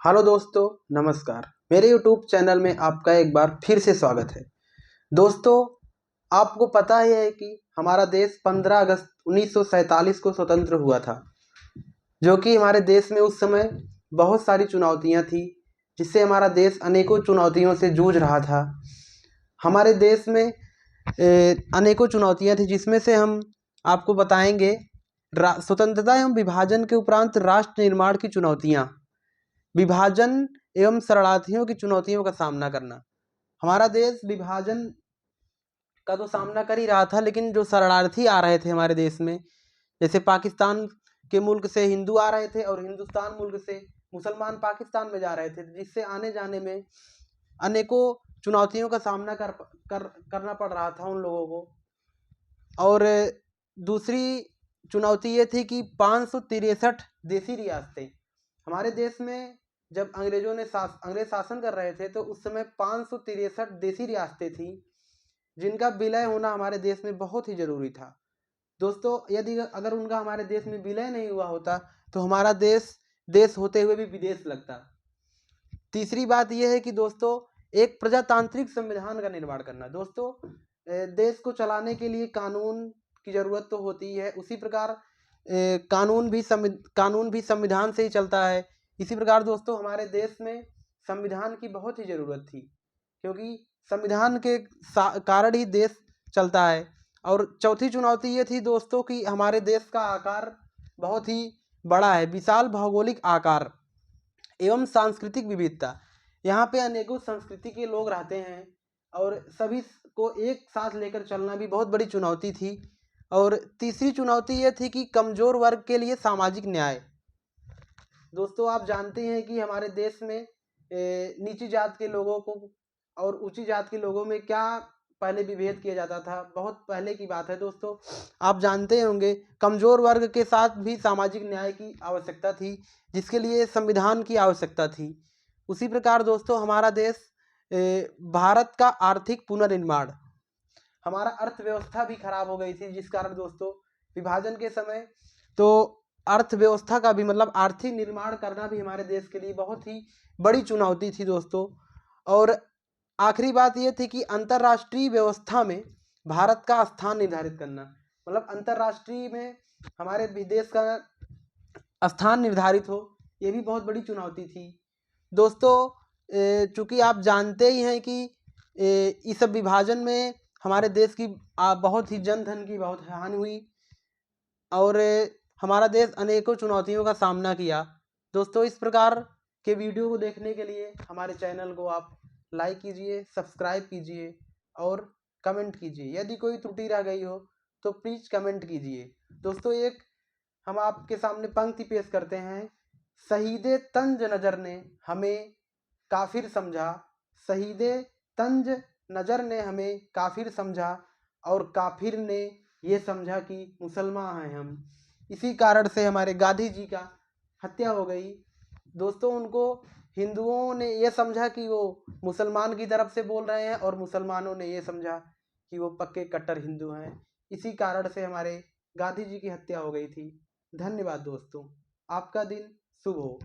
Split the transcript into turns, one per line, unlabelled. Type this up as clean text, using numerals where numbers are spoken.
Hello दोस्तों, नमस्कार। मेरे यूट्यूब चैनल में आपका एक बार फिर से स्वागत है। दोस्तों, आपको पता ही है कि हमारा देश 15 अगस्त 1947 को स्वतंत्र हुआ था, जो कि हमारे देश में उस समय बहुत सारी चुनौतियां थी, जिससे हमारा देश अनेकों चुनौतियों से जूझ रहा था। हमारे देश में अनेकों चुनौतियां थी, जिसमें से हम आपको बताएंगे स्वतंत्रता एवं विभाजन के उपरांत राष्ट्र निर्माण की चुनौतियां, विभाजन एवं शरणार्थियों की चुनौतियों का सामना करना। हमारा देश विभाजन का तो सामना कर ही रहा था, लेकिन जो शरणार्थी आ रहे थे हमारे देश में, जैसे पाकिस्तान के मुल्क से हिंदू आ रहे थे और हिंदुस्तान मुल्क से मुसलमान पाकिस्तान में जा रहे थे, जिससे आने जाने में अनेकों चुनौतियों का सामना करना पड़ रहा था उन लोगों को। और दूसरी चुनौती ये थी कि 563 देसी रियासतें हमारे देश में, जब अंग्रेज शासन कर रहे थे, तो उस समय 563 देसी रियासतें थी, जिनका विलय होना हमारे देश में बहुत ही जरूरी था। दोस्तों, यदि अगर उनका हमारे देश में विलय नहीं हुआ होता तो हमारा देश होते हुए भी विदेश लगता। तीसरी बात यह है कि दोस्तों, एक प्रजातांत्रिक संविधान का निर्माण करना। दोस्तों, देश को चलाने के लिए कानून की जरूरत तो होती है, उसी प्रकार कानून भी संविधान से ही चलता है। इसी प्रकार दोस्तों, हमारे देश में संविधान की बहुत ही ज़रूरत थी, क्योंकि संविधान के कारण ही देश चलता है। और चौथी चुनौती ये थी दोस्तों कि हमारे देश का आकार बहुत ही बड़ा है, विशाल भौगोलिक आकार एवं सांस्कृतिक विविधता। यहाँ पे अनेकों संस्कृति के लोग रहते हैं और सभी को एक साथ लेकर चलना भी बहुत बड़ी चुनौती थी। और तीसरी चुनौती ये थी कि कमज़ोर वर्ग के लिए सामाजिक न्याय। दोस्तों, आप जानते हैं कि हमारे देश में नीची जात के लोगों को और ऊंची जात के लोगों में क्या पहले विभेद किया जाता था। बहुत पहले की बात है दोस्तों, आप जानते होंगे। कमज़ोर वर्ग के साथ भी सामाजिक न्याय की आवश्यकता थी, जिसके लिए संविधान की आवश्यकता थी। उसी प्रकार दोस्तों, हमारा देश भारत का आर्थिक पुनर्निर्माण, हमारा अर्थव्यवस्था भी खराब हो गई थी, जिस कारण दोस्तों विभाजन के समय तो अर्थव्यवस्था का भी मतलब आर्थिक निर्माण करना भी हमारे देश के लिए बहुत ही बड़ी चुनौती थी दोस्तों। और आखिरी बात यह थी कि अंतर्राष्ट्रीय व्यवस्था में भारत का स्थान निर्धारित करना, मतलब अंतर्राष्ट्रीय में हमारे देश का स्थान निर्धारित हो, ये भी बहुत बड़ी चुनौती थी दोस्तों। चूँकि आप जानते ही हैं कि इस सब विभाजन में हमारे देश की बहुत ही जन धन की बहुत हानि हुई और हमारा देश अनेकों चुनौतियों का सामना किया। दोस्तों, इस प्रकार के वीडियो को देखने के लिए हमारे चैनल को आप लाइक कीजिए, सब्सक्राइब कीजिए और कमेंट कीजिए। यदि कोई त्रुटि रह गई हो तो प्लीज़ कमेंट कीजिए। दोस्तों, एक हम आपके सामने पंक्ति पेश करते हैं। शहीदे तंज नज़र ने हमें काफिर समझा, शहीदे तंज नज़र ने हमें काफिर समझा और काफिर ने ये समझा कि मुसलमान हैं हम। इसी कारण से हमारे गांधी जी का हत्या हो गई। दोस्तों, उनको हिंदुओं ने ये समझा कि वो मुसलमान की तरफ से बोल रहे हैं और मुसलमानों ने ये समझा कि वो पक्के कट्टर हिंदू हैं। इसी कारण से हमारे गांधी जी की हत्या हो गई थी। धन्यवाद दोस्तों, आपका दिन शुभ हो।